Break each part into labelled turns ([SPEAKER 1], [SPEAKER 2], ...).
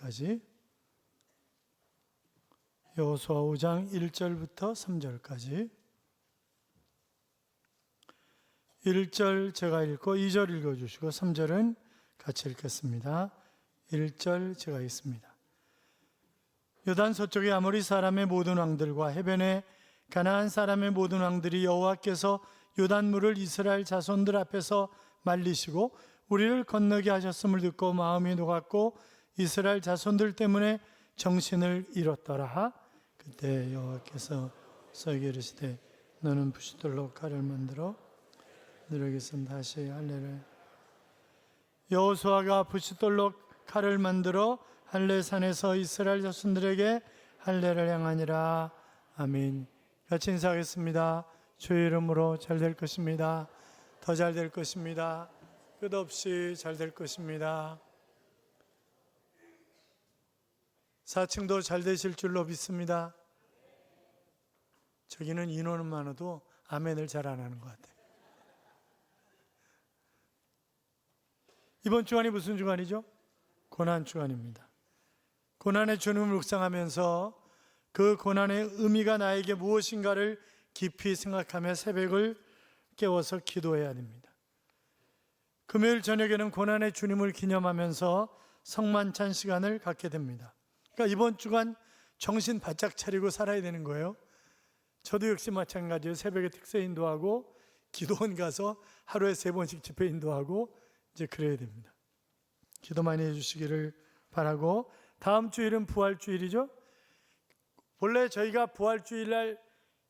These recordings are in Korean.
[SPEAKER 1] 3절까지, 여호수아 5장 1절부터 3절까지. 1절 제가 읽고 2절 읽어주시고 3절은 같이 읽겠습니다. 1절 제가 읽습니다. 요단 서쪽의 아모리 사람의 모든 왕들과 해변의 가나안 사람의 모든 왕들이 여호와께서 요단물을 이스라엘 자손들 앞에서 말리시고 우리를 건너게 하셨음을 듣고 마음이 녹았고 이스라엘 자손들 때문에 정신을 잃었더라. 그때 여호와께서 서에게 이르시되 너는 부싯돌로 칼을 만들어 너에게서 다시 할례를. 여호수아가 부싯돌로 칼을 만들어 할례산에서 이스라엘 자손들에게 할례를 행하니라. 아멘. 같이 인사하겠습니다. 주의 이름으로 잘 될 것입니다. 더 잘 될 것입니다. 끝없이 잘 될 것입니다. 4층도 잘 되실 줄로 믿습니다. 저기는 인원은 많아도 아멘을 잘 안 하는 것 같아요. 이번 주간이 무슨 주간이죠? 고난 주간입니다. 고난의 주님을 묵상하면서 그 고난의 의미가 나에게 무엇인가를 깊이 생각하며 새벽을 깨워서 기도해야 됩니다. 금요일 저녁에는 고난의 주님을 기념하면서 성만찬 시간을 갖게 됩니다. 그러니까 이번 주간 정신 바짝 차리고 살아야 되는 거예요. 저도 역시 마찬가지예요. 새벽에 특세 인도하고 기도원 가서 하루에 3번씩 집회 인도하고 이제 그래야 됩니다. 기도 많이 해주시기를 바라고, 다음 주일은 부활주일이죠. 원래 저희가 부활주일날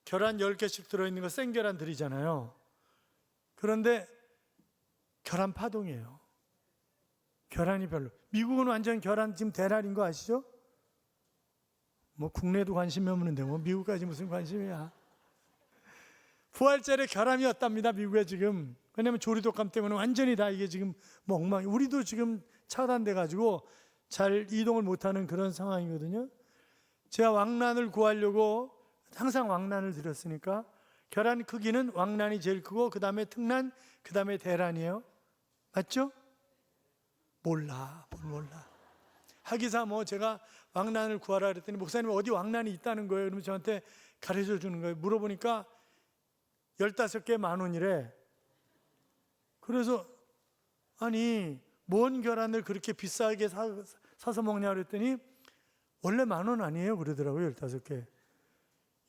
[SPEAKER 1] 계란 10개씩 들어있는 거 생계란 드리잖아요. 그런데 계란 파동이에요. 계란이 별로. 미국은 완전 계란 지금 대란인 거 아시죠? 뭐 국내도 관심이 없는데 뭐 미국까지 무슨 관심이야. 부활절에 결함이 없답니다. 미국에 지금. 왜냐하면 조리독감 때문에 완전히 다 이게 지금 뭐 엉망이. 우리도 지금 차단돼 가지고 잘 이동을 못하는 그런 상황이거든요. 제가 왕란을 구하려고 항상 왕란을 드렸으니까 계란 크기는 왕란이 제일 크고 그 다음에 특란, 그 다음에 대란이에요. 맞죠? 몰라. 하기사 뭐 제가 왕란을 구하라 그랬더니 목사님 어디 왕란이 있다는 거예요. 그러면 저한테 가르쳐 주는 거예요. 물어보니까 15개 10,000원이래. 그래서 아니 뭔 계란을 그렇게 비싸게 사서 먹냐 그랬더니 원래 10,000원 아니에요 그러더라고요. 15개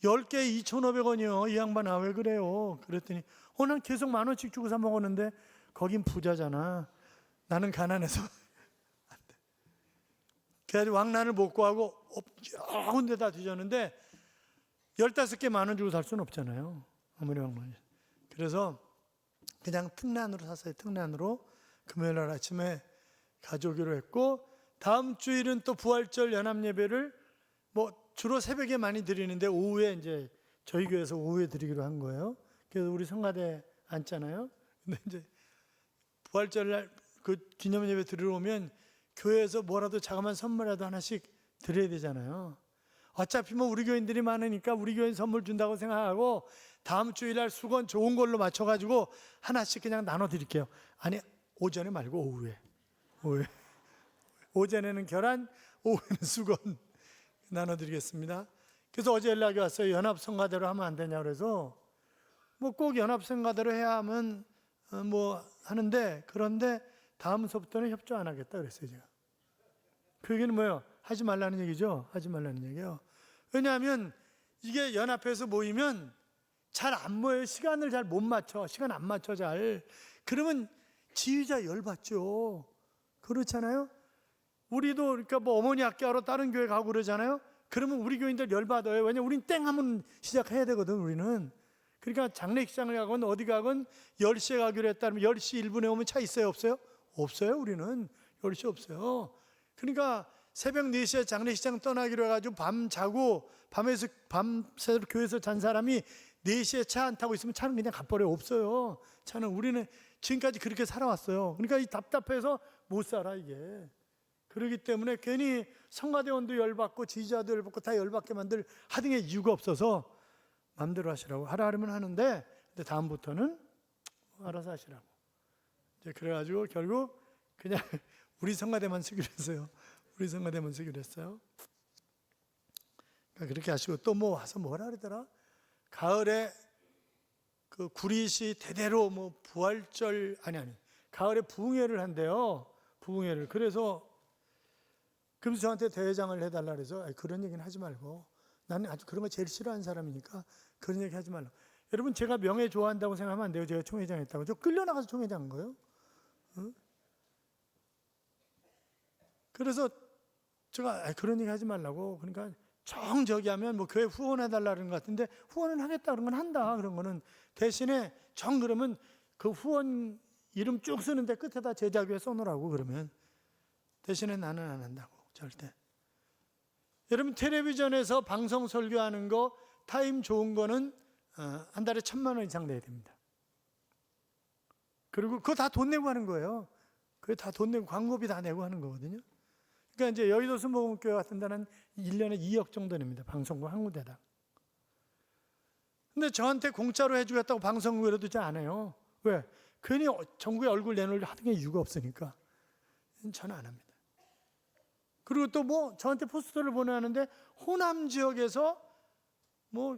[SPEAKER 1] 10개 2,500원이요 이 양반 아 왜 그래요. 그랬더니 난 계속 10,000원씩 주고 사 먹었는데 거긴 부자잖아. 나는 가난해서 안 돼. 그래서 왕란을 못 구하고 여러 군데 다 뒤졌는데 15개 10,000원 주고 살 수는 없잖아요. 아무리 왕란이. 그래서 그냥 특란으로 샀어요. 특란으로 금요일 날 아침에 가져오기로 했고, 다음 주일은 또 부활절 연합 예배를 뭐 주로 새벽에 많이 드리는데 오후에 이제 저희 교회에서 오후에 드리기로 한 거예요. 그래서 우리 성가대 앉잖아요. 근데 이제 부활절 날 그 기념 예배 드리러 오면 교회에서 뭐라도 자그마한 선물이라도 하나씩 드려야 되잖아요. 어차피 뭐 우리 교인들이 많으니까 우리 교인 선물 준다고 생각하고 다음 주일날 수건 좋은 걸로 맞춰가지고 하나씩 그냥 나눠드릴게요. 아니 오전에 말고 오후에. 오전에는 계란, 오후에는 수건 나눠드리겠습니다. 그래서 어제 연락이 왔어요. 연합성가대로 하면 안 되냐 그래서 뭐 꼭 연합성가대로 해야 하면 뭐 하는데, 그런데 다음 수부터는 협조 안 하겠다 그랬어요 제가. 그 얘기는 뭐예요? 하지 말라는 얘기죠. 하지 말라는 얘기예요. 왜냐하면 이게 연합해서 모이면 잘 안 모여요. 시간을 잘 못 맞춰. 시간 안 맞춰 잘. 그러면 지휘자 열받죠. 그렇잖아요. 우리도 그러니까 뭐 어머니 학교하러 다른 교회 가고 그러잖아요. 그러면 우리 교인들 열받아요. 왜냐면 우린 땡 하면 시작해야 되거든 우리는. 그러니까 장례식장을 가건 어디 가건 10시에 가기로 했다면 10시 1분에 오면 차 있어요 없어요? 없어요. 우리는 10시 없어요. 그러니까 새벽 4시에 장례식장 떠나기로 해가지고 밤 자고 밤새 교회에서 잔 사람이 4시에 차 안 타고 있으면 차는 그냥 가버려. 없어요. 차는. 우리는 지금까지 그렇게 살아왔어요. 그러니까 이 답답해서 못 살아 이게. 그렇기 때문에 괜히 성가대원도 열받고 지휘자도 열받고 다 열받게 만들 하등의 이유가 없어서 마음대로 하시라고. 하라면 하는데 근데 다음부터는 알아서 하시라고. 이제 그래가지고 결국 그냥 우리 성가대만 쓰기로 했어요. 우리 성가대면서 그랬어요. 그러니까 그렇게 하시고 또 뭐 와서 뭐라 그러더라? 가을에 그 구릿이 대대로 뭐 부활절 아니 가을에 부흥회를 한대요. 부흥회를. 그래서 저한테 대회장을 해달라 그래서 그런 얘기는 하지 말고, 나는 아주 그런 거 제일 싫어하는 사람이니까 그런 얘기 하지 말라. 여러분, 제가 명예 좋아한다고 생각하면 안 돼요. 제가 총회장 했다고. 저 끌려나가서 총회장 한 거예요. 응? 그래서 제가 그런 얘기 하지 말라고. 그러니까 정저기 하면 뭐 교회 후원해달라는 것 같은데, 후원은 하겠다 그런 건 한다. 그런 거는 대신에 그러면 그 후원 이름 쭉 쓰는데 끝에다 제자교회 써놓으라고. 그러면 대신에 나는 안 한다고. 절대. 여러분, 텔레비전에서 방송 설교하는 거 타임 좋은 거는 한 달에 1,000만 원 이상 내야 됩니다. 그리고 그거 다 돈 내고 하는 거예요. 그게 다 돈 내고 광고비 다 내고 하는 거거든요. 그러니까 이제 여의도 순복음교회 같은 데는 1년에 2억 정도 냅니다. 방송국 한 군데당. 근데 저한테 공짜로 해주겠다고 방송국에도 잘 안 해요. 왜? 괜히 전국에 얼굴 내놓으려 하는 게 이유가 없으니까. 저는 안 합니다. 그리고 또 뭐 저한테 포스터를 보내는데 호남 지역에서 뭐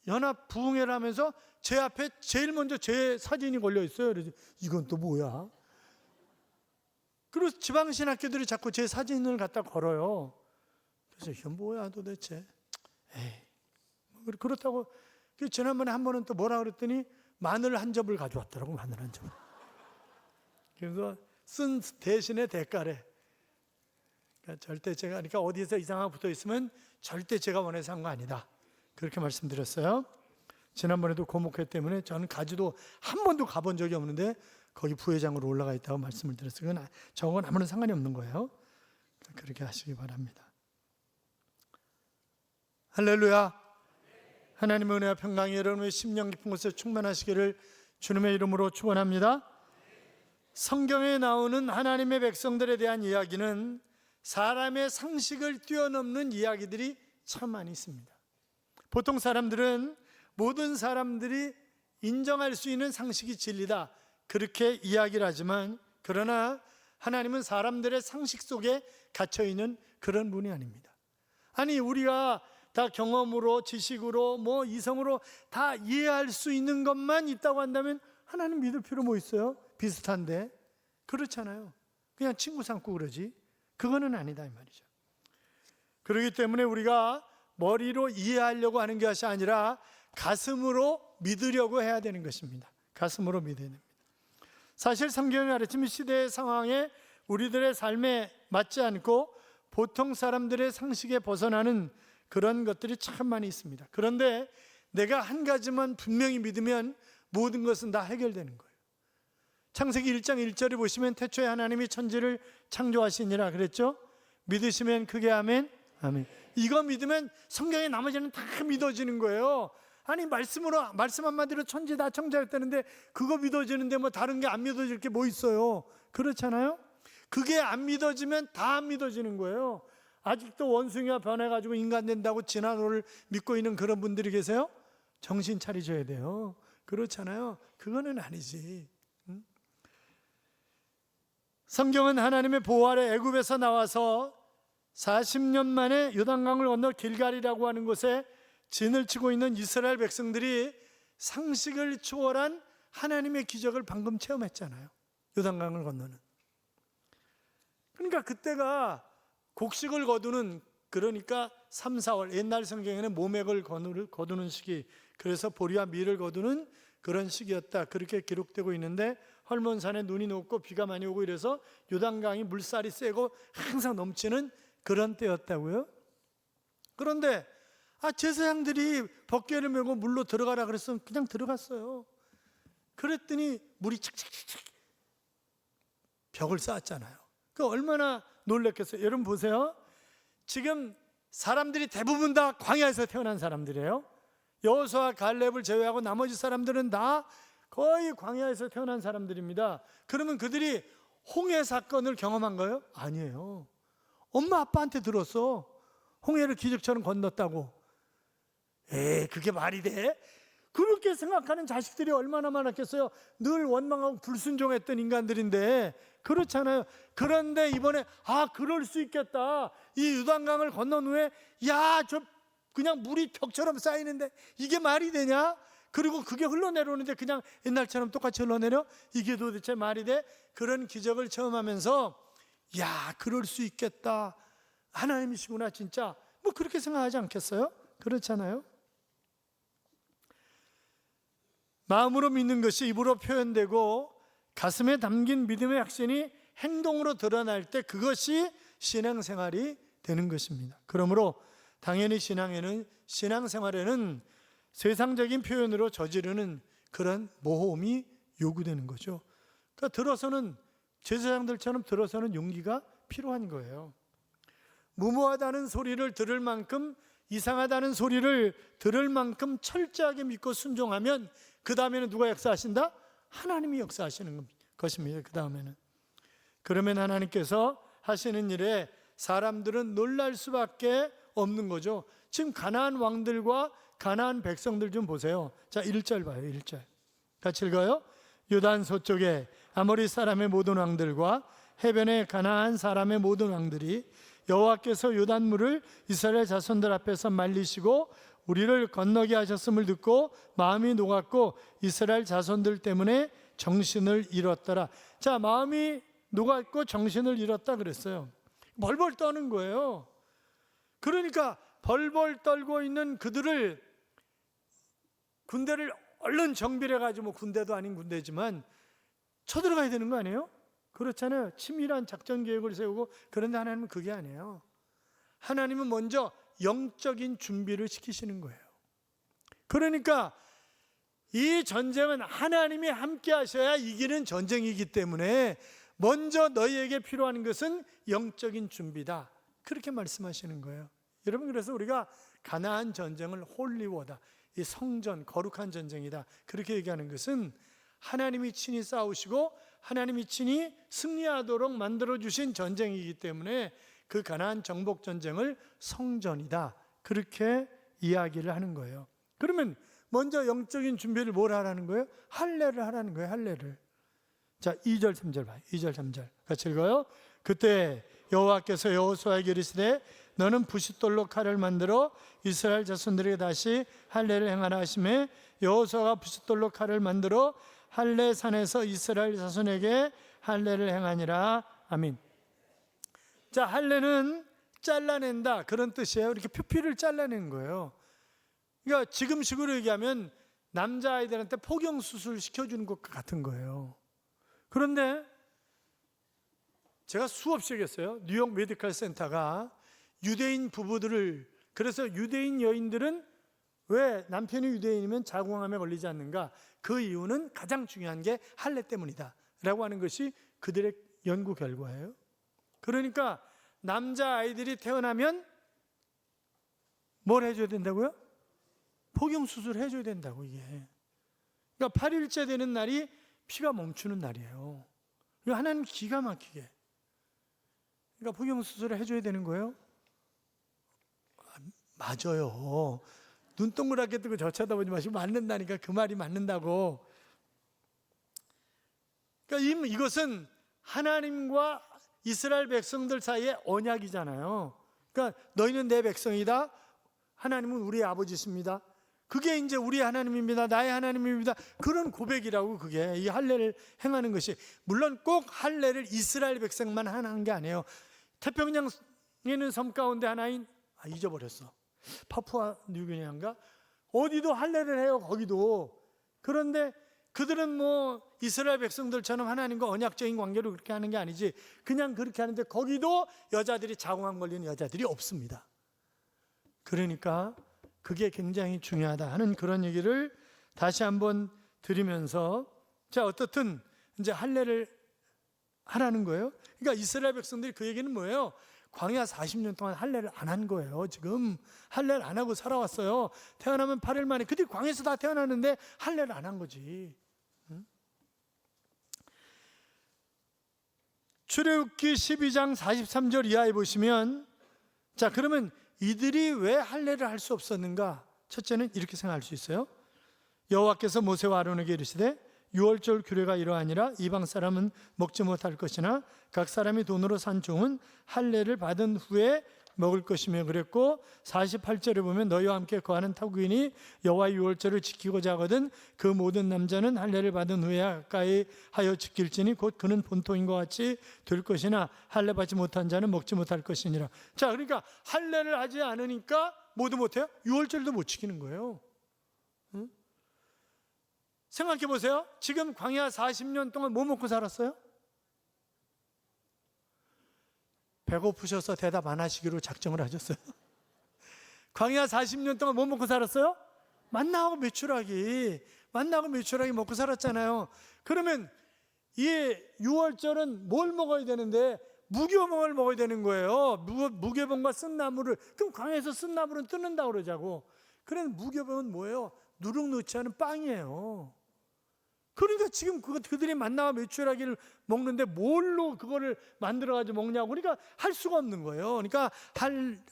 [SPEAKER 1] 연합 부흥회를 하면서 제 앞에 제일 먼저 제 사진이 걸려 있어요. 그래서 이건 또 뭐야? 그리고 지방신학교들이 자꾸 제 사진을 갖다 걸어요. 그래서 이건 뭐야 도대체? 에이, 그렇다고. 지난번에 한 번은 또 뭐라 그랬더니 마늘 한 접을 가져왔더라고. 마늘 한 접. 그래서 쓴 대신에 대가래. 그러니까 절대 그러니까 어디에서 이상하게 붙어 있으면 절대 제가 원해서 한 거 아니다. 그렇게 말씀드렸어요. 지난번에도 고목회 때문에 저는 가지도 한 번도 가본 적이 없는데 거기 부회장으로 올라가 있다고 말씀을 드렸어요. 저건 아무런 상관이 없는 거예요. 그렇게 하시기 바랍니다. 할렐루야. 하나님의 은혜와 평강이 여러분의 심령 깊은 곳에 충만하시기를 주님의 이름으로 축원합니다. 성경에 나오는 하나님의 백성들에 대한 이야기는 사람의 상식을 뛰어넘는 이야기들이 참 많이 있습니다. 보통 사람들은 모든 사람들이 인정할 수 있는 상식이 진리다, 그렇게 이야기를 하지만, 그러나 하나님은 사람들의 상식 속에 갇혀있는 그런 분이 아닙니다. 아니, 우리가 다 경험으로, 지식으로, 뭐 이성으로 다 이해할 수 있는 것만 있다고 한다면 하나님 믿을 필요 뭐 있어요? 비슷한데. 그렇잖아요. 그냥 친구 삼고 그러지. 그거는 아니다 이 말이죠. 그렇기 때문에 우리가 머리로 이해하려고 하는 것이 아니라 가슴으로 믿으려고 해야 되는 것입니다. 가슴으로 믿어야 됩니다. 사실 성경이 가르치는 시대의 상황에 우리들의 삶에 맞지 않고 보통 사람들의 상식에 벗어나는 그런 것들이 참 많이 있습니다. 그런데 내가 한 가지만 분명히 믿으면 모든 것은 다 해결되는 거예요. 창세기 1장 1절에 보시면 태초에 하나님이 천지를 창조하시니라 그랬죠? 믿으시면 크게 아멘. 아멘. 이거 믿으면 성경의 나머지는 다 믿어지는 거예요. 아니, 말씀 한마디로 천지 다 창조했다는데 그거 믿어지는데 뭐 다른 게 안 믿어질 게 뭐 있어요? 그렇잖아요? 그게 안 믿어지면 다 안 믿어지는 거예요. 아직도 원숭이가 변해가지고 인간 된다고 진화론을 믿고 있는 그런 분들이 계세요? 정신 차리셔야 돼요. 그렇잖아요? 그거는 아니지. 성경은 하나님의 보호 아래 애굽에서 나와서 40년 만에 요단강을 건너 길갈이라고 하는 곳에 진을 치고 있는 이스라엘 백성들이 상식을 초월한 하나님의 기적을 방금 체험했잖아요. 요단강을 건너는. 그러니까 그때가 곡식을 거두는, 그러니까 3, 4월, 옛날 성경에는 모맥을 거두는 시기, 그래서 보리와 밀을 거두는 그런 시기였다, 그렇게 기록되고 있는데, 헐몬산에 눈이 녹고 비가 많이 오고 이래서 요단강이 물살이 세고 항상 넘치는 그런 때였다고요. 그런데 제사장들이 법궤를 메고 물로 들어가라 그랬으면 그냥 들어갔어요. 그랬더니 물이 착착착착 벽을 쌓았잖아요. 그 얼마나 놀랬겠어요. 여러분 보세요. 지금 사람들이 대부분 다 광야에서 태어난 사람들이에요. 여호수아 갈렙을 제외하고 나머지 사람들은 다 거의 광야에서 태어난 사람들입니다. 그러면 그들이 홍해 사건을 경험한 거예요? 아니에요. 엄마 아빠한테 들었어. 홍해를 기적처럼 건넜다고. 그게 말이 돼? 그렇게 생각하는 자식들이 얼마나 많았겠어요. 늘 원망하고 불순종했던 인간들인데 그렇잖아요. 그런데 이번에 그럴 수 있겠다. 이 요단강을 건넌 후에 저 그냥 물이 벽처럼 쌓이는데 이게 말이 되냐? 그리고 그게 흘러내려오는데 그냥 옛날처럼 똑같이 흘러내려? 이게 도대체 말이 돼? 그런 기적을 처음 하면서 그럴 수 있겠다. 하나님이시구나 진짜. 뭐 그렇게 생각하지 않겠어요? 그렇잖아요. 마음으로 믿는 것이 입으로 표현되고 가슴에 담긴 믿음의 확신이 행동으로 드러날 때 그것이 신앙생활이 되는 것입니다. 그러므로 당연히 신앙생활에는 세상적인 표현으로 저지르는 그런 모험이 요구되는 거죠. 그러니까 제사장들처럼 들어서는 용기가 필요한 거예요. 무모하다는 소리를 들을 만큼, 이상하다는 소리를 들을 만큼 철저하게 믿고 순종하면 그 다음에는 누가 역사하신다? 하나님이 역사하시는 것입니다. 그 다음에는. 그러면 하나님께서 하시는 일에 사람들은 놀랄 수밖에 없는 거죠. 지금 가나안 왕들과 가나안 백성들 좀 보세요. 자, 1절 봐요. 1절 같이 읽어요. 요단 서쪽에 아모리 사람의 모든 왕들과 해변의 가나안 사람의 모든 왕들이 여호와께서 요단물을 이스라엘 자손들 앞에서 말리시고 우리를 건너게 하셨음을 듣고 마음이 녹았고 이스라엘 자손들 때문에 정신을 잃었더라. 자, 마음이 녹았고 정신을 잃었다 그랬어요. 벌벌 떠는 거예요. 그러니까 벌벌 떨고 있는 그들을, 군대를 얼른 정비를 해가지고, 뭐 군대도 아닌 군대지만 쳐들어가야 되는 거 아니에요? 그렇잖아요. 치밀한 작전 계획을 세우고. 그런데 하나님은 그게 아니에요. 하나님은 먼저 영적인 준비를 시키시는 거예요. 그러니까 이 전쟁은 하나님이 함께 하셔야 이기는 전쟁이기 때문에 먼저 너희에게 필요한 것은 영적인 준비다. 그렇게 말씀하시는 거예요. 여러분, 그래서 우리가 가나안 전쟁을 홀리워다, 이 성전, 거룩한 전쟁이다, 그렇게 얘기하는 것은 하나님이 친히 싸우시고 하나님이 친히 승리하도록 만들어주신 전쟁이기 때문에 그 가나안 정복 전쟁을 성전이다, 그렇게 이야기를 하는 거예요. 그러면 먼저 영적인 준비를 뭘 하라는 거예요? 할례를 하라는 거예요. 할례를. 자, 2절 3절 봐요. 2절 3절 같이 읽어요. 그때 여호와께서 여호수아에게 이르시되 너는 부싯돌로 칼을 만들어 이스라엘 자손들에게 다시 할례를 행하라 하시매 여호수아가 부싯돌로 칼을 만들어 할례 산에서 이스라엘 자손에게 할례를 행하니라. 아멘. 자, 할례는 잘라낸다, 그런 뜻이에요. 이렇게 표피를 잘라낸 거예요. 그러니까 지금식으로 얘기하면 남자아이들한테 포경수술 시켜주는 것과 같은 거예요. 그런데 제가 수없이 얘기했어요. 뉴욕 메디컬 센터가 유대인 부부들을, 그래서 유대인 여인들은 왜 남편이 유대인이면 자궁암에 걸리지 않는가? 그 이유는 가장 중요한 게 할례 때문이다 라고 하는 것이 그들의 연구 결과예요. 그러니까 남자아이들이 태어나면 뭘 해줘야 된다고요? 포경수술 해줘야 된다고. 이게 그러니까 8일째 되는 날이 피가 멈추는 날이에요. 하나님 기가 막히게, 그러니까 포경수술을 해줘야 되는 거예요. 맞아요. 눈동그랗게 뜨고 저 쳐다보지 마시고 맞는다니까. 그 말이 맞는다고. 그러니까 이것은 하나님과 이스라엘 백성들 사이의 언약이잖아요. 그러니까 너희는 내 백성이다, 하나님은 우리의 아버지십니다, 그게 이제 우리 하나님입니다, 나의 하나님입니다, 그런 고백이라고. 그게 이 할례를 행하는 것이. 물론 꼭 할례를 이스라엘 백성만 하는 게 아니에요. 태평양에 있는 섬 가운데 하나인, 잊어버렸어, 파푸아 뉴기니아인가, 어디도 할례를 해요, 거기도. 그런데 그들은 뭐 이스라엘 백성들처럼 하나님과 언약적인 관계로 그렇게 하는 게 아니지, 그냥 그렇게 하는데 거기도 여자들이 자궁암 걸리는 여자들이 없습니다. 그러니까 그게 굉장히 중요하다 하는 그런 얘기를 다시 한번 드리면서, 자, 어떻든 이제 할례를 하라는 거예요. 그러니까 이스라엘 백성들이 그 얘기는 뭐예요? 광야 40년 동안 할례를 안 한 거예요. 지금 할례를 안 하고 살아왔어요. 태어나면 8일 만에. 그들이 광야에서 다 태어났는데 할례를 안 한 거지. 출애굽기 12장 43절 이하에 보시면, 자, 그러면 이들이 왜 할례를 할 수 없었는가? 첫째는 이렇게 생각할 수 있어요. 여호와께서 모세와 아론에게 이르시되 유월절 규례가 이러하니라. 이방 사람은 먹지 못할 것이나 각 사람이 돈으로 산 종은 할례를 받은 후에 먹을 것이며 그랬고, 48절에 보면 너희와 함께 거하는 타국인이 여호와의 유월절을 지키고자 하거든 그 모든 남자는 할례를 받은 후에 가까이 하여 지킬지니 곧 그는 본토인 것 같이 될 것이나 할례 받지 못한 자는 먹지 못할 것이니라. 자, 그러니까 할례를 하지 않으니까 뭐도 못해요? 유월절도 못 지키는 거예요. 응? 생각해 보세요. 지금 광야 40년 동안 뭐 먹고 살았어요? 배고프셔서 대답 안 하시기로 작정을 하셨어요. 광야 40년 동안 뭐 먹고 살았어요? 만나하고 메추라기 먹고 살았잖아요. 그러면 이 유월절은 뭘 먹어야 되는데 무교봉을 먹어야 되는 거예요. 무교봉과 쓴나물을. 그럼 광야에서 쓴나물은 뜯는다고 그러자고. 그래, 무교봉은 뭐예요? 누룩 넣지 않은 빵이에요. 그러니까 지금 그들이 만나와 메추라기를 먹는데 뭘로 그거를 만들어가지고 먹냐고. 그러니까 할 수가 없는 거예요. 그러니까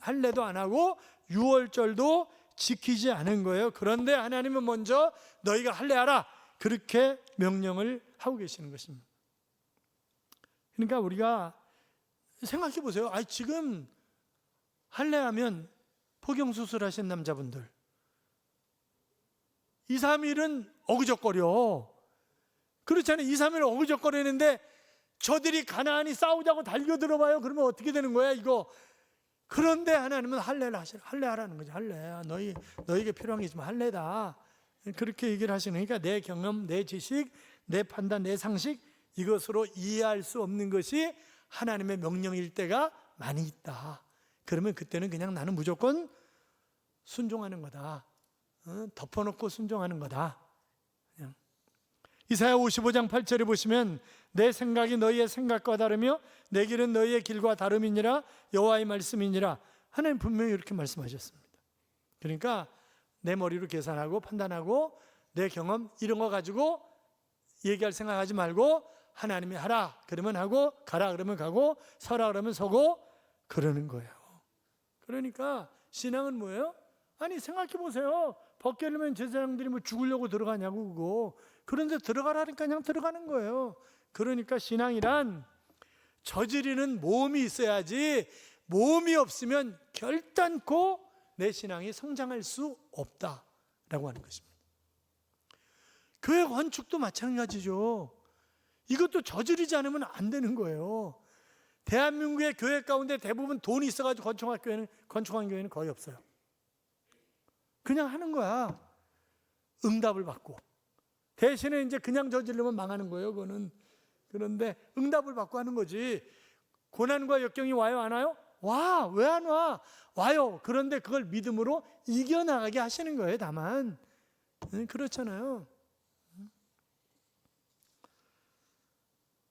[SPEAKER 1] 할례도 안 하고 유월절도 지키지 않은 거예요. 그런데 하나님은 먼저 너희가 할례하라, 그렇게 명령을 하고 계시는 것입니다. 그러니까 우리가 생각해 보세요. 지금 할례하면 포경수술 하신 남자분들 2, 3일은 어그적거려. 그렇잖아요. 2, 3일 어그적거리는데 저들이 가나안이 싸우자고 달겨들어봐요. 그러면 어떻게 되는 거야 이거. 그런데 하나님은 할례하라는 거죠. 할례. 너희에게 필요한 게 있으면 할례다. 그렇게 얘기를 하시는 거니까 내 경험, 내 지식, 내 판단, 내 상식, 이것으로 이해할 수 없는 것이 하나님의 명령일 때가 많이 있다. 그러면 그때는 그냥 나는 무조건 순종하는 거다. 덮어놓고 순종하는 거다. 그냥. 이사야 55장 8절에 보시면 내 생각이 너희의 생각과 다르며 내 길은 너희의 길과 다름이니라. 여호와의 말씀이니라. 하나님 분명히 이렇게 말씀하셨습니다. 그러니까 내 머리로 계산하고 판단하고 내 경험 이런 거 가지고 얘기할 생각하지 말고 하나님이 하라 그러면 하고 가라 그러면 가고 서라 그러면 서고 그러는 거예요. 그러니까 신앙은 뭐예요? 생각해 보세요. 벗겨내면 제사장들이 뭐 죽으려고 들어가냐고 그거. 그런데 들어가라니까 그냥 들어가는 거예요. 그러니까 신앙이란 저지르는 모험이 있어야지, 모험이 없으면 결단코 내 신앙이 성장할 수 없다라고 하는 것입니다. 교회 건축도 마찬가지죠. 이것도 저지르지 않으면 안 되는 거예요. 대한민국의 교회 가운데 대부분 돈이 있어가지고 건축한 교회는 거의 없어요. 그냥 하는 거야. 응답을 받고. 대신에 이제 그냥 저지르면 망하는 거예요, 그거는. 그런데 응답을 받고 하는 거지. 고난과 역경이 와요, 안 와요? 와, 왜 안 와? 와요. 그런데 그걸 믿음으로 이겨나가게 하시는 거예요, 다만. 그렇잖아요.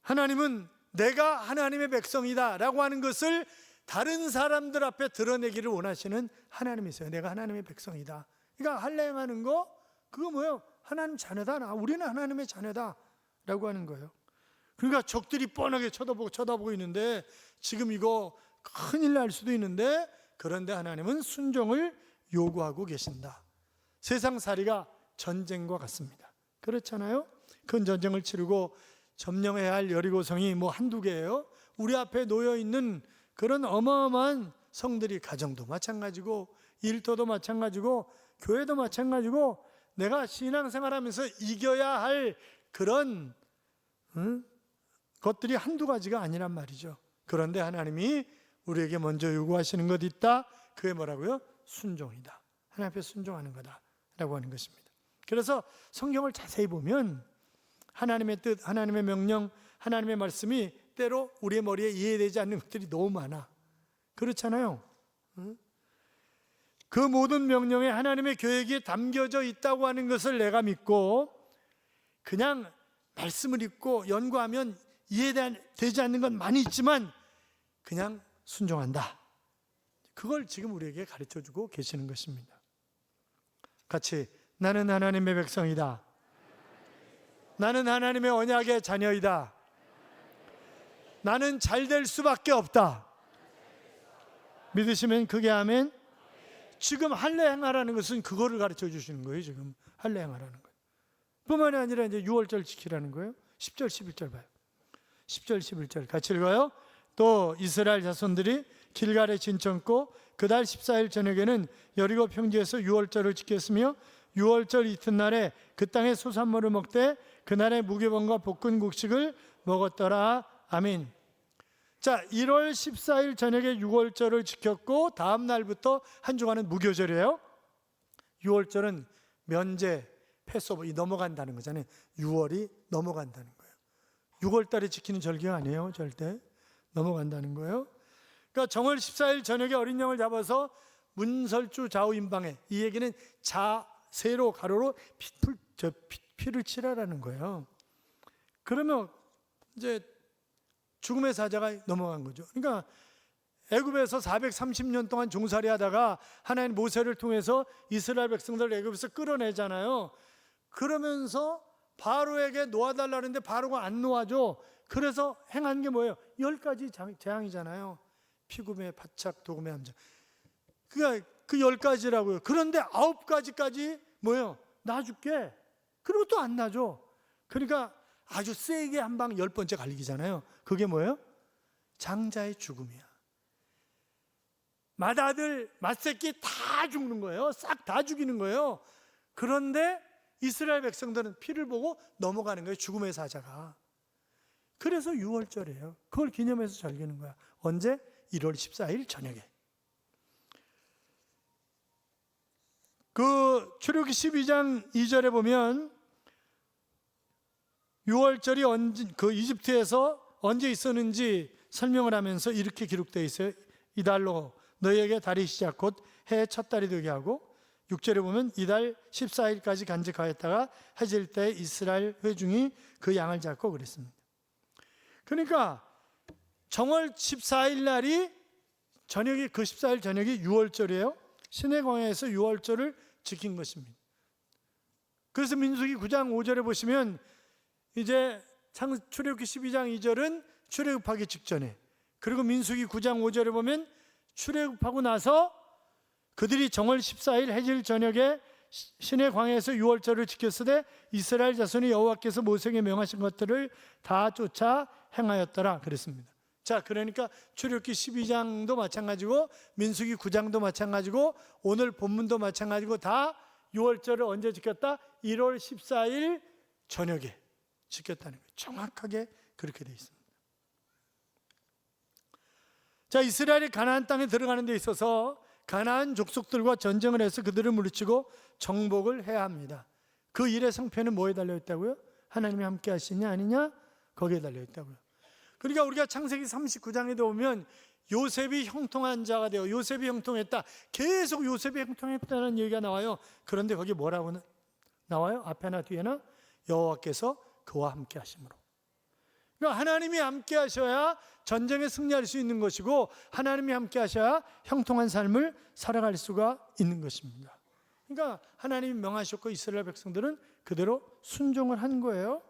[SPEAKER 1] 하나님은 내가 하나님의 백성이다 라고 하는 것을 다른 사람들 앞에 드러내기를 원하시는 하나님이세요. 내가 하나님의 백성이다. 그러니까 할례하는 거 그거 뭐예요? 하나님 자녀다. 우리는 하나님의 자녀다 라고 하는 거예요. 그러니까 적들이 뻔하게 쳐다보고 있는데 지금 이거 큰일 날 수도 있는데, 그런데 하나님은 순종을 요구하고 계신다. 세상살이가 전쟁과 같습니다. 그렇잖아요. 큰 전쟁을 치르고 점령해야 할 여리고성이 뭐 한두 개예요. 우리 앞에 놓여있는 그런 어마어마한 성들이, 가정도 마찬가지고 일터도 마찬가지고 교회도 마찬가지고 내가 신앙생활하면서 이겨야 할 그런 것들이 한두 가지가 아니란 말이죠. 그런데 하나님이 우리에게 먼저 요구하시는 것 있다. 그게 뭐라고요? 순종이다. 하나님 앞에 순종하는 거다 라고 하는 것입니다. 그래서 성경을 자세히 보면 하나님의 뜻, 하나님의 명령, 하나님의 말씀이 때로 우리의 머리에 이해되지 않는 것들이 너무 많아. 그렇잖아요. 그 모든 명령에 하나님의 계획이 담겨져 있다고 하는 것을 내가 믿고 그냥 말씀을 읽고 연구하면 이해되지 않는 건 많이 있지만 그냥 순종한다. 그걸 지금 우리에게 가르쳐주고 계시는 것입니다. 같이 나는 하나님의 백성이다. 나는 하나님의 언약의 자녀이다. 나는 잘 될 수밖에 없다. 믿으시면 그게 아멘. 지금 할례 행하라는 것은 그거를 가르쳐 주시는 거예요. 지금 할례 행하라는 거예요. 뿐만이 아니라 이제 6월절 지키라는 거예요. 10절 11절 봐요. 10절 11절 같이 읽어요. 또 이스라엘 자손들이 길갈에 진천고 그달 14일 저녁에는 여리고 평지에서 6월절을 지켰으며 6월절 이튿날에 그 땅의 소산물을 먹되 그날의 무교병과 볶은 곡식을 먹었더라. 아멘. 자, 1월 14일 저녁에 6월절을 지켰고 다음 날부터 한 주간은 무교절이에요. 6월절은 면제, 패소버 넘어간다는 거잖아요. 6월이 넘어간다는 거예요. 6월달에 지키는 절기가 아니에요. 절대 넘어간다는 거예요. 그러니까 정월 14일 저녁에 어린 양을 잡아서 문설주 좌우 임방에, 이 얘기는 세로 가로로 피를 칠하라는 거예요. 그러면 이제 죽음의 사자가 넘어간 거죠. 그러니까 애굽에서 430년 동안 종살이 하다가 하나님 모세를 통해서 이스라엘 백성들을 애굽에서 끌어내잖아요. 그러면서 바로에게 놓아달라는데 바로가 안 놓아줘. 그래서 행한 게 뭐예요? 10가지 재앙이잖아요. 피굼에 파착, 도금에 함정. 그러니까 그 10가지라고요. 그런데 9가지까지 뭐예요? 놔줄게. 그리고 또 안 놔줘. 그러니까 아주 세게 한 방 10번째 갈리기잖아요. 그게 뭐예요? 장자의 죽음이야. 맏아들, 맏새끼 다 죽는 거예요. 싹 다 죽이는 거예요. 그런데 이스라엘 백성들은 피를 보고 넘어가는 거예요. 죽음의 사자가. 그래서 6월절이에요. 그걸 기념해서 절기는 거야. 언제? 1월 14일 저녁에. 그 출애굽기 12장 2절에 보면 6월절이 언제, 그 이집트에서 언제 있었는지 설명을 하면서 이렇게 기록되어 있어요. 이달로 너희에게 달이 시작 곧 해의 첫 달이 되게 하고, 6절에 보면 이달 14일까지 간직하였다가 해질 때 이스라엘 회중이 그 양을 잡고 그랬습니다. 그러니까 정월 14일 날이 저녁이, 그 14일 저녁이 6월절이에요. 시내 광야에서 6월절을 지킨 것입니다. 그래서 민수기 9장 5절에 보시면 이제 출애굽기 12장 2절은 출애굽하기 직전에, 그리고 민수기 9장 5절에 보면 출애굽하고 나서 그들이 정월 14일 해질 저녁에 시내 광야에서 6월절을 지켰으되 이스라엘 자손이 여호와께서 모세에게 명하신 것들을 다 쫓아 행하였더라 그랬습니다. 자, 그러니까 출애굽기 12장도 마찬가지고 민수기 9장도 마찬가지고 오늘 본문도 마찬가지고 다 6월절을 언제 지켰다? 1월 14일 저녁에 지켰다는 거예요. 정확하게 그렇게 되어 있습니다. 자, 이스라엘이 가나안 땅에 들어가는 데 있어서 가나안 족속들과 전쟁을 해서 그들을 물리치고 정복을 해야 합니다. 그 일의 성패는 뭐에 달려있다고요? 하나님이 함께 하시냐 아니냐? 거기에 달려있다고요. 그러니까 우리가 창세기 39장에도 보면 요셉이 형통한 자가 되어, 요셉이 형통했다, 계속 요셉이 형통했다는 얘기가 나와요. 그런데 거기 뭐라고 나와요? 앞에나 뒤에나? 여호와께서 그와 함께 하심으로. 그러니까 하나님이 함께 하셔야 전쟁에 승리할 수 있는 것이고, 하나님이 함께 하셔야 형통한 삶을 살아갈 수가 있는 것입니다. 그러니까 하나님이 명하셨고 이스라엘 백성들은 그대로 순종을 한 거예요.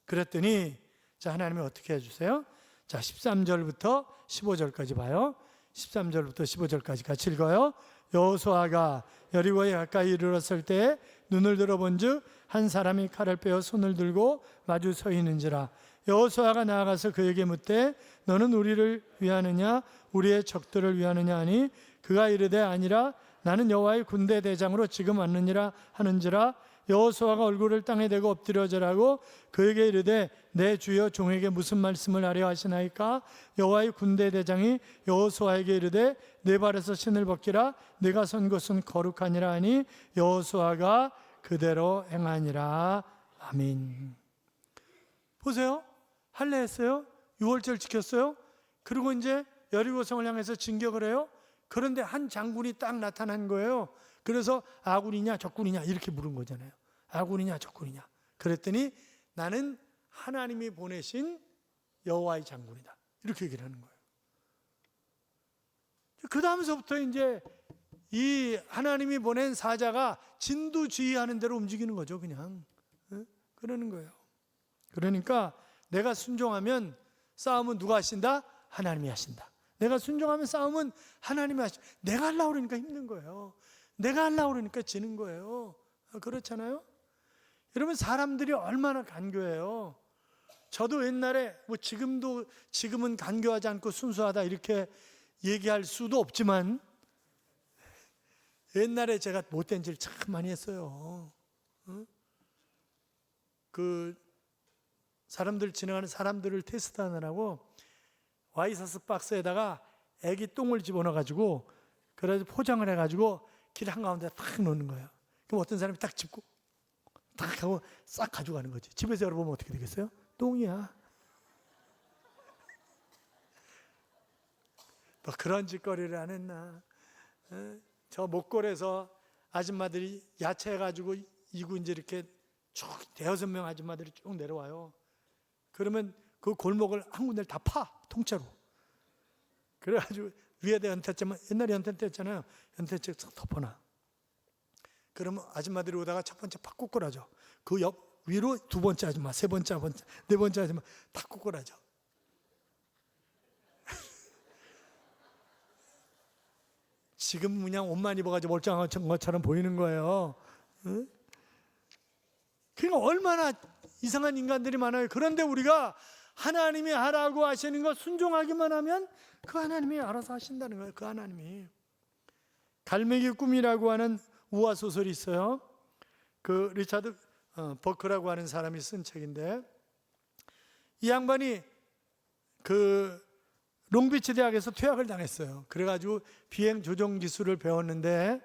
[SPEAKER 1] 그랬더니 자, 하나님이 어떻게 해주세요? 자, 13절부터 15절까지 봐요. 13절부터 15절까지 같이 읽어요. 여호수아가 여리고에 가까이 이르렀을 때 눈을 들어본즉 한 사람이 칼을 빼어 손을 들고 마주 서 있는지라. 여호수아가 나아가서 그에게 묻되 너는 우리를 위하느냐 우리의 적들을 위하느냐 하니 그가 이르되 아니라 나는 여호와의 군대 대장으로 지금 왔느니라 하는지라. 여호수아가 얼굴을 땅에 대고 엎드려 절하고 그에게 이르되 내 주여 종에게 무슨 말씀을 하려 하시나이까. 여호와의 군대 대장이 여호수아에게 이르되 내 발에서 신을 벗기라 내가 선 곳은 거룩하니라 하니 여호수아가 그대로 행하니라. 아멘. 보세요. 할례했어요. 6월절 지켰어요. 그리고 이제 여리고성을 향해서 진격을 해요. 그런데 한 장군이 딱 나타난 거예요. 그래서 아군이냐 적군이냐 이렇게 물은 거잖아요. 아군이냐 적군이냐. 그랬더니 나는 하나님이 보내신 여호와의 장군이다. 이렇게 얘기를 하는 거예요. 그 다음서부터 이제 이 하나님이 보낸 사자가 진두지휘하는 대로 움직이는 거죠. 그냥 그러는 거예요. 그러니까 내가 순종하면 싸움은 누가 하신다? 하나님이 하신다. 내가 순종하면 싸움은 하나님이 하신다. 내가 하려고 그러니까 힘든 거예요. 내가 하려고 그러니까 지는 거예요. 그렇잖아요. 여러분 사람들이 얼마나 간교해요. 저도 옛날에 뭐 지금은 간교하지 않고 순수하다 이렇게 얘기할 수도 없지만 옛날에 제가 못된 짓을 참 많이 했어요. 그 사람들 지나가는 사람들을 테스트하느라고 와이셔츠 박스에다가 애기 똥을 집어넣어 가지고 그래서 포장을 해 가지고 길 한가운데 탁 놓는 거예요. 그럼 어떤 사람이 딱 짚고 딱 하고 싹 가져가는 거지. 집에서 열어보면 어떻게 되겠어요? 똥이야. 뭐 그런 짓거리를 안 했나? 저 목골에서 아줌마들이 야채 해가지고 이군지 이렇게 쭉 대여섯 명 아줌마들이 쭉 내려와요. 그러면 그 골목을 한 군데를 다 파, 통째로. 그래가지고 위에다 연탄재만, 옛날에 연탄재였잖아요. 연탄재 싹 덮어놔. 그러면 아줌마들이 오다가 첫 번째 팍 꼬꾸라져. 그 옆 위로 두 번째 아줌마, 세 번째 아줌마, 네 번째 아줌마 다 꼬꾸라져. 지금 그냥 옷만 입어가지고 멀쩡한 것처럼 보이는 거예요. 응? 그러니까 얼마나 이상한 인간들이 많아요. 그런데 우리가 하나님이 하라고 하시는 거 순종하기만 하면 그 하나님이 알아서 하신다는 거예요. 그 하나님이. 갈매기 꿈이라고 하는 우화 소설이 있어요. 그 리차드 버크라고 하는 사람이 쓴 책인데, 이 양반이 그 롱비치 대학에서 퇴학을 당했어요. 그래가지고 비행 조종 기술을 배웠는데,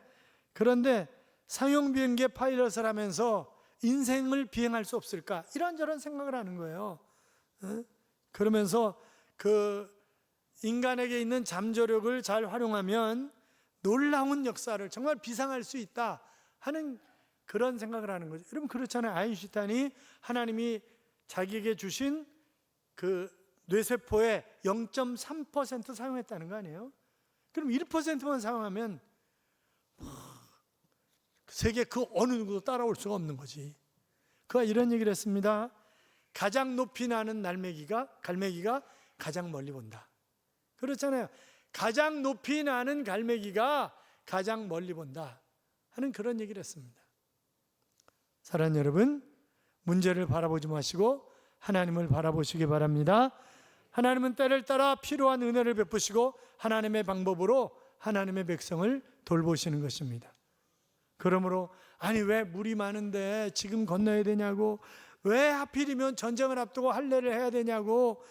[SPEAKER 1] 그런데 상용 비행기의 파일럿을 하면서 인생을 비행할 수 없을까 이런저런 생각을 하는 거예요. 그러면서 그 인간에게 있는 잠재력을 잘 활용하면 놀라운 역사를 정말 비상할 수 있다 하는 그런 생각을 하는 거죠. 여러분 그렇잖아요. 아인슈타인이 하나님이 자기에게 주신 그 뇌세포의 0.3% 사용했다는 거 아니에요? 그럼 1%만 사용하면 세계 그 어느 누구도 따라올 수가 없는 거지. 그가 이런 얘기를 했습니다. 가장 높이 나는 갈매기가 가장 멀리 본다. 그렇잖아요. 가장 높이 나는 갈매기가 가장 멀리 본다 하는 그런 얘기를 했습니다. 사랑하는 여러분, 문제를 바라보지 마시고 하나님을 바라보시기 바랍니다. 하나님은 때를 따라 필요한 은혜를 베푸시고 하나님의 방법으로 하나님의 백성을 돌보시는 것입니다. 그러므로 아니 왜 물이 많은데 지금 건너야 되냐고, 왜 하필이면 전쟁을 앞두고 할례를 해야 되냐고,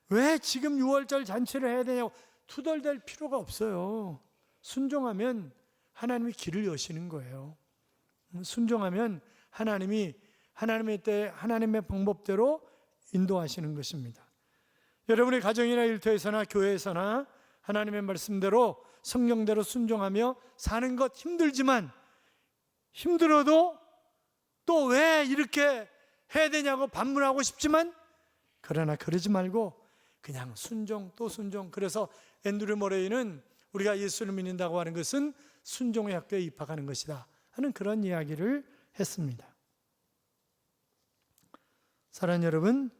[SPEAKER 1] 왜 지금 6월절 잔치를 해야 되냐고 투덜댈 필요가 없어요. 순종하면 하나님이 길을 여시는 거예요. 순종하면 하나님이 하나님의 때 하나님의 방법대로 인도하시는 것입니다. 여러분의 가정이나 일터에서나 교회에서나 하나님의 말씀대로 성경대로 순종하며 사는 것 힘들지만, 힘들어도 또 왜 이렇게 해야 되냐고 반문하고 싶지만, 그러나 그러지 말고 그냥 순종 또 순종. 그래서 앤드류 머레이는 우리가 예수를 믿는다고 하는 것은 순종의 학교에 입학하는 것이다 하는 그런 이야기를 했습니다. 사랑하는 여러분,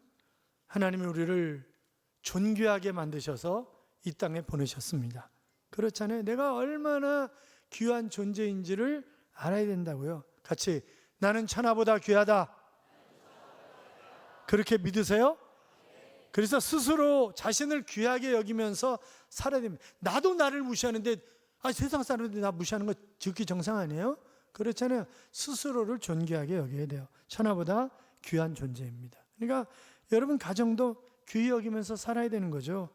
[SPEAKER 1] 하나님이 우리를 존귀하게 만드셔서 이 땅에 보내셨습니다. 그렇잖아요. 내가 얼마나 귀한 존재인지를 알아야 된다고요. 같이 나는 천하보다 귀하다. 그렇게 믿으세요? 그래서 스스로 자신을 귀하게 여기면서 살아야 됩니다. 나도 나를 무시하는데 세상 사람들이 나 무시하는 거 듣기 정상 아니에요? 그렇잖아요. 스스로를 존귀하게 여겨야 돼요. 천하보다 귀한 존재입니다. 그러니까 여러분 가정도 귀히 여기면서 살아야 되는 거죠.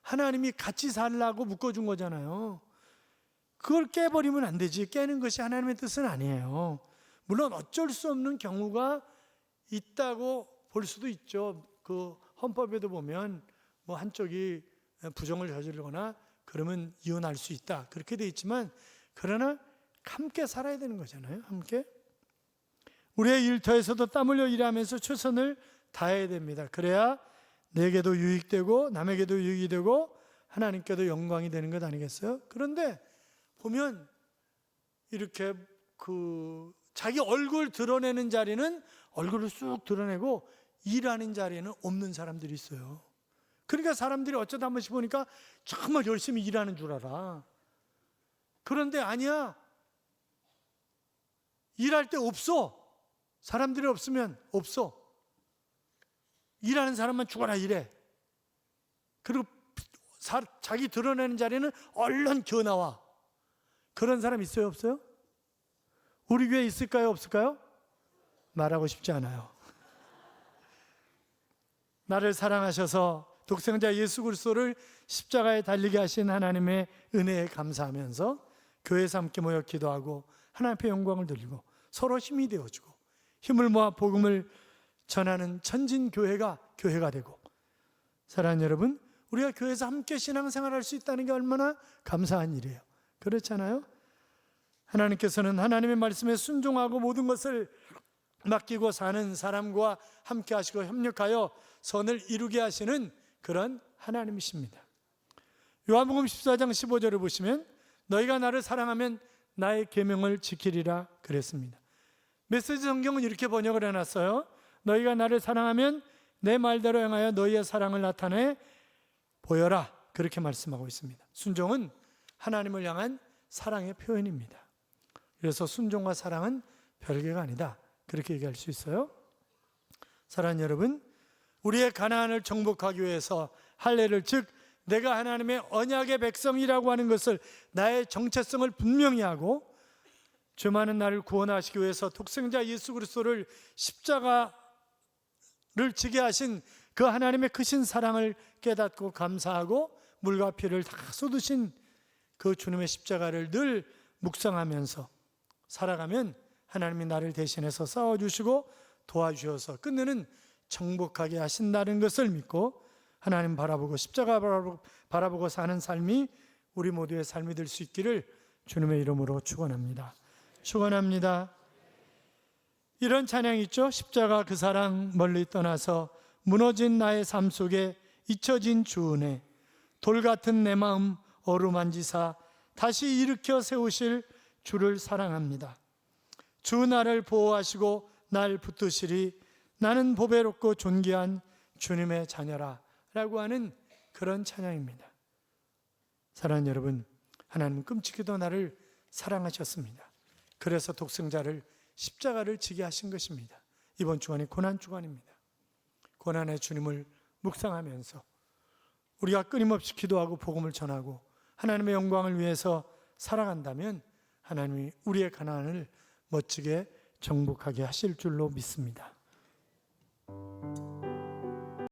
[SPEAKER 1] 하나님이 같이 살라고 묶어준 거잖아요. 그걸 깨버리면 안 되지. 깨는 것이 하나님의 뜻은 아니에요. 물론 어쩔 수 없는 경우가 있다고 볼 수도 있죠. 그 헌법에도 보면 뭐 한쪽이 부정을 저지르거나 그러면 이혼할 수 있다 그렇게 돼 있지만, 그러나 함께 살아야 되는 거잖아요. 함께 우리의 일터에서도 땀 흘려 일하면서 최선을 다해야 됩니다. 그래야 내게도 유익되고 남에게도 유익이 되고 하나님께도 영광이 되는 것 아니겠어요? 그런데 보면 이렇게 그 자기 얼굴 드러내는 자리는 얼굴을 쑥 드러내고 일하는 자리에는 없는 사람들이 있어요. 그러니까 사람들이 어쩌다 한 번씩 보니까 정말 열심히 일하는 줄 알아. 그런데 아니야. 일할 때 없어. 사람들이 없으면 없어. 일하는 사람만 죽어라 이래. 그리고 자기 드러내는 자리는 얼른 겨나와. 그런 사람 있어요, 없어요? 우리 교회에 있을까요, 없을까요? 말하고 싶지 않아요. 나를 사랑하셔서 독생자 예수 그리스도를 십자가에 달리게 하신 하나님의 은혜에 감사하면서 교회에서 함께 모여 기도하고 하나님 앞에 영광을 돌리고 서로 힘이 되어주고 힘을 모아 복음을 전하는 천진교회가 교회가 되고, 사랑하는 여러분, 우리가 교회에서 함께 신앙생활할 수 있다는 게 얼마나 감사한 일이에요. 그렇잖아요? 하나님께서는 하나님의 말씀에 순종하고 모든 것을 맡기고 사는 사람과 함께 하시고 협력하여 선을 이루게 하시는 그런 하나님이십니다. 요한복음 14장 15절을 보시면 너희가 나를 사랑하면 나의 계명을 지키리라 그랬습니다. 메시지 성경은 이렇게 번역을 해놨어요. 너희가 나를 사랑하면 내 말대로 행하여 너희의 사랑을 나타내 보여라, 그렇게 말씀하고 있습니다. 순종은 하나님을 향한 사랑의 표현입니다. 그래서 순종과 사랑은 별개가 아니다, 그렇게 얘기할 수 있어요. 사랑하는 여러분, 우리의 가나안을 정복하기 위해서 할례를, 즉 내가 하나님의 언약의 백성이라고 하는 것을, 나의 정체성을 분명히 하고 죄 많은 나를 구원하시기 위해서 독생자 예수 그리스도를 십자가를 지게 하신 그 하나님의 크신 사랑을 깨닫고 감사하고 물과 피를 다 쏟으신 그 주님의 십자가를 늘 묵상하면서 살아가면 하나님이 나를 대신해서 싸워주시고 도와주셔서 끝내는 정복하게 하신다는 것을 믿고 하나님 바라보고 십자가 바라보고 사는 삶이 우리 모두의 삶이 될 수 있기를 주님의 이름으로 축원합니다. 축원합니다. 이런 찬양이 있죠. 십자가 그 사랑 멀리 떠나서 무너진 나의 삶 속에 잊혀진 주 은혜, 돌 같은 내 마음 어루만지사 다시 일으켜 세우실 주를 사랑합니다. 주 나를 보호하시고 날 붙드시리 나는 보배롭고 존귀한 주님의 자녀라 라고 하는 그런 찬양입니다. 사랑하는 여러분, 하나님은 끔찍히도 나를 사랑하셨습니다. 그래서 독생자를 십자가를 지게 하신 것입니다. 이번 주간이 고난 주간입니다. 고난의 주님을 묵상하면서 우리가 끊임없이 기도하고 복음을 전하고 하나님의 영광을 위해서 살아간다면 하나님이 우리의 가난을 멋지게 정복하게 하실 줄로 믿습니다.